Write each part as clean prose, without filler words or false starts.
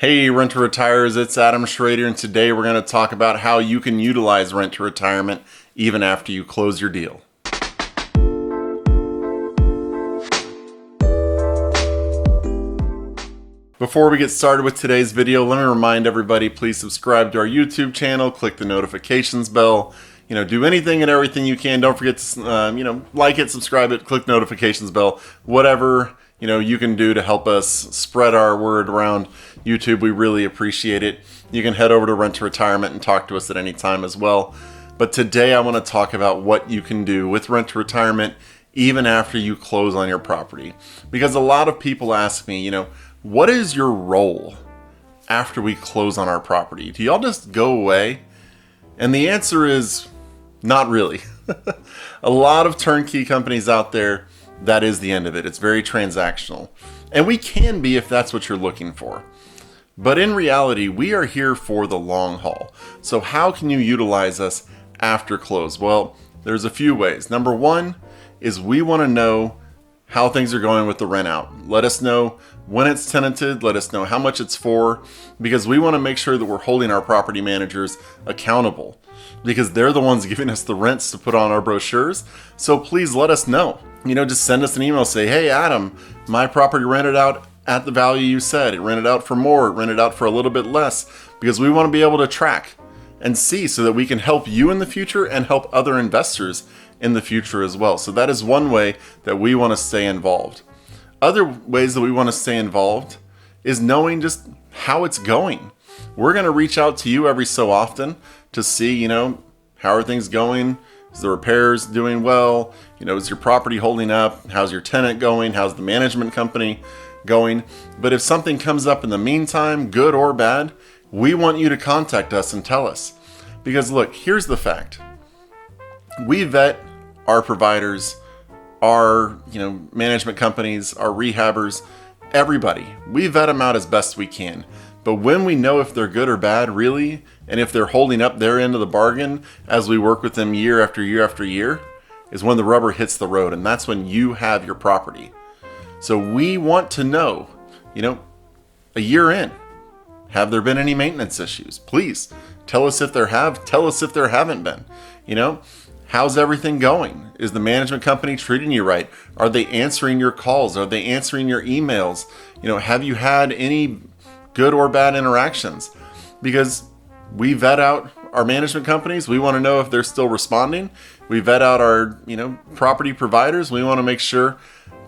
Hey Rent to Retires, it's Adam Schrader, and today we're going to talk about how you can utilize rent to retirement even after you close your deal. Before we get started with today's video, let me remind everybody, please subscribe to our YouTube channel, click the notifications bell, do anything and everything you can. Don't forget to, like it, subscribe it, click notifications bell, whatever you can do to help us spread our word around YouTube. We really appreciate it. You can head over to Rent to Retirement and talk to us at any time as well. But today I want to talk about what you can do with Rent to Retirement even after you close on your property. Because a lot of people ask me, what is your role after we close on our property? Do y'all just go away? And the answer is not really. A lot of turnkey companies out there, that is the end of it. It's very transactional. And we can be if that's what you're looking for. But in reality, we are here for the long haul. So how can you utilize us after close? Well, there's a few ways. Number one is we want to know how things are going with the rent out. Let us know when it's tenanted. Let us know how much it's for, because we want to make sure that we're holding our property managers accountable, because they're the ones giving us the rents to put on our brochures. So please let us know. Just send us an email, say, hey, Adam, my property rented out at the value you said. It rented out for more, it rented out for a little bit less, because we want to be able to track and see so that we can help you in the future and help other investors in the future as well. So that is one way that we want to stay involved. Other ways that we want to stay involved is knowing just how it's going. We're going to reach out to you every so often to see, how are things going? Is the repairs doing well? Is your property holding up? How's your tenant going? How's the management company going? But if something comes up in the meantime, good or bad, we want you to contact us and tell us. Because look, here's the fact. We vet our providers, our management companies, our rehabbers, everybody. We vet them out as best we can. But when we know if they're good or bad, really, and if they're holding up their end of the bargain as we work with them year after year after year, is when the rubber hits the road, and that's when you have your property. So we want to know, a year in, have there been any maintenance issues? Please tell us if there have, tell us if there haven't been. How's everything going? Is the management company treating you right? Are they answering your calls? Are they answering your emails? Have you had any good or bad interactions? Because we vet out our management companies. We want to know if they're still responding. We vet out our, property providers. We want to make sure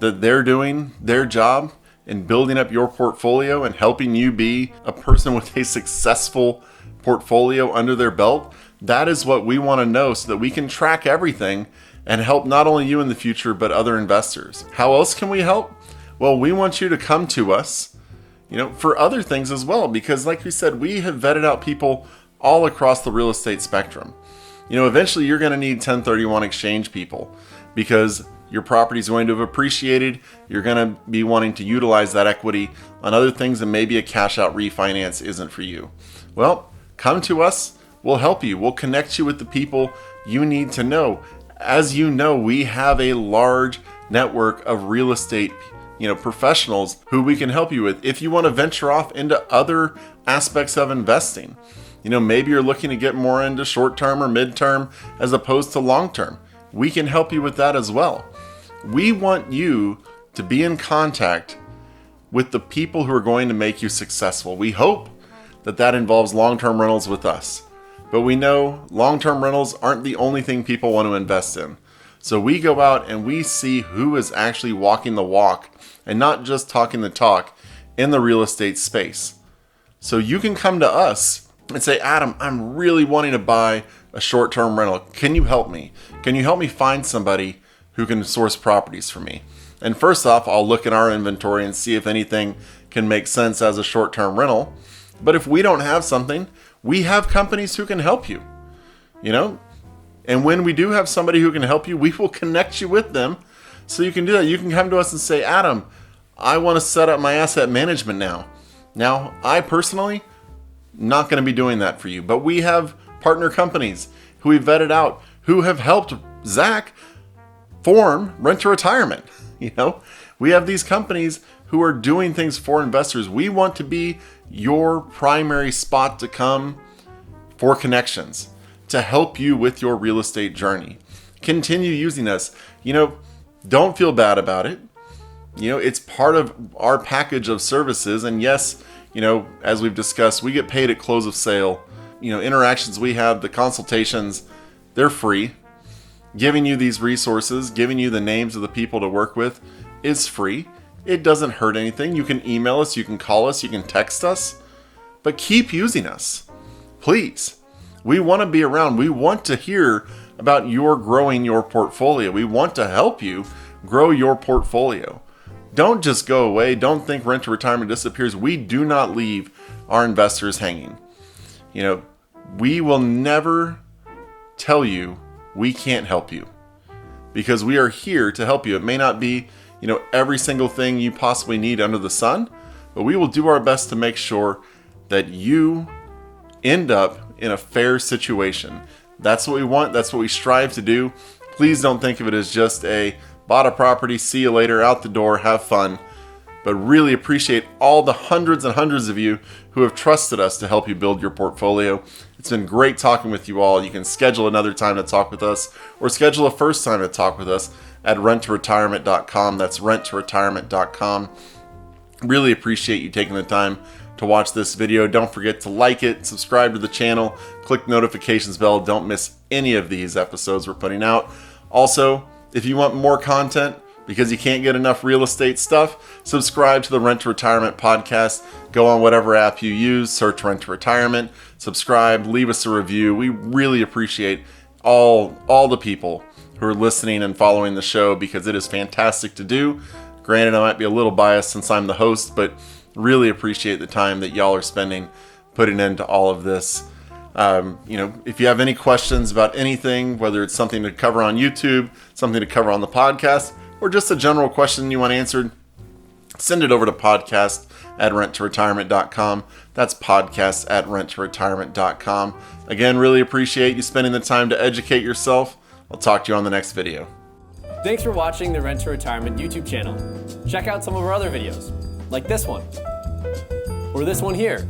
that they're doing their job in building up your portfolio and helping you be a person with a successful portfolio under their belt. That is what we want to know so that we can track everything and help not only you in the future, but other investors. How else can we help? Well, we want you to come to us, for other things as well, because like we said, we have vetted out people all across the real estate spectrum. Eventually you're going to need 1031 exchange people because your property is going to have appreciated. You're going to be wanting to utilize that equity on other things, and maybe a cash out refinance isn't for you. Well, come to us. We'll help you. We'll connect you with the people you need to know. As you know, we have a large network of real estate professionals who we can help you with. If you want to venture off into other aspects of investing, maybe you're looking to get more into short-term or mid-term as opposed to long-term, we can help you with that as well. We want you to be in contact with the people who are going to make you successful. We hope that involves long-term rentals with us. But we know long-term rentals aren't the only thing people want to invest in. So we go out and we see who is actually walking the walk and not just talking the talk in the real estate space. So you can come to us and say, Adam, I'm really wanting to buy a short-term rental. Can you help me? Can you help me find somebody who can source properties for me? And first off, I'll look at our inventory and see if anything can make sense as a short-term rental. But if we don't have something, we have companies who can help you, And when we do have somebody who can help you, we will connect you with them so you can do that. You can come to us and say, Adam, I want to set up my asset management now. Now, I personally, not going to be doing that for you, but we have partner companies who we vetted out who have helped Zach form Rent to Retirement. We have these companies who are doing things for investors. We want to be your primary spot to come for connections, to help you with your real estate journey. Continue using us. Don't feel bad about it. It's part of our package of services. And yes, as we've discussed, we get paid at close of sale. Interactions we have, the consultations, they're free. Giving you these resources, giving you the names of the people to work with is free. It doesn't hurt anything. You can email us, you can call us, you can text us, but keep using us. Please. We want to be around. We want to hear about your growing your portfolio. We want to help you grow your portfolio. Don't just go away. Don't think rent to retirement disappears. We do not leave our investors hanging. We will never tell you we can't help you, because we are here to help you. It may not be every single thing you possibly need under the sun, but we will do our best to make sure that you end up in a fair situation. That's what we want. That's what we strive to do. Please don't think of it as just bought a property, see you later, out the door, have fun. But really appreciate all the hundreds and hundreds of you who have trusted us to help you build your portfolio. It's been great talking with you all. You can schedule another time to talk with us, or schedule a first time to talk with us at renttoretirement.com. That's renttoretirement.com. Really appreciate you taking the time to watch this video. Don't forget to like it, subscribe to the channel, click the notifications bell. Don't miss any of these episodes we're putting out. Also, if you want more content because you can't get enough real estate stuff, subscribe to the Rent to Retirement podcast. Go on whatever app you use, search Rent to Retirement, subscribe, leave us a review. We really appreciate all the people who are listening and following the show, because it is fantastic to do. Granted, I might be a little biased since I'm the host, but really appreciate the time that y'all are spending putting into all of this. If you have any questions about anything, whether it's something to cover on YouTube, something to cover on the podcast, or just a general question you want answered, send it over to podcast@renttoretirement.com. That's podcast@renttoretirement.com. Again, really appreciate you spending the time to educate yourself. I'll talk to you on the next video. Thanks for watching the Rent to Retirement YouTube channel. Check out some of our other videos, like this one, or this one here.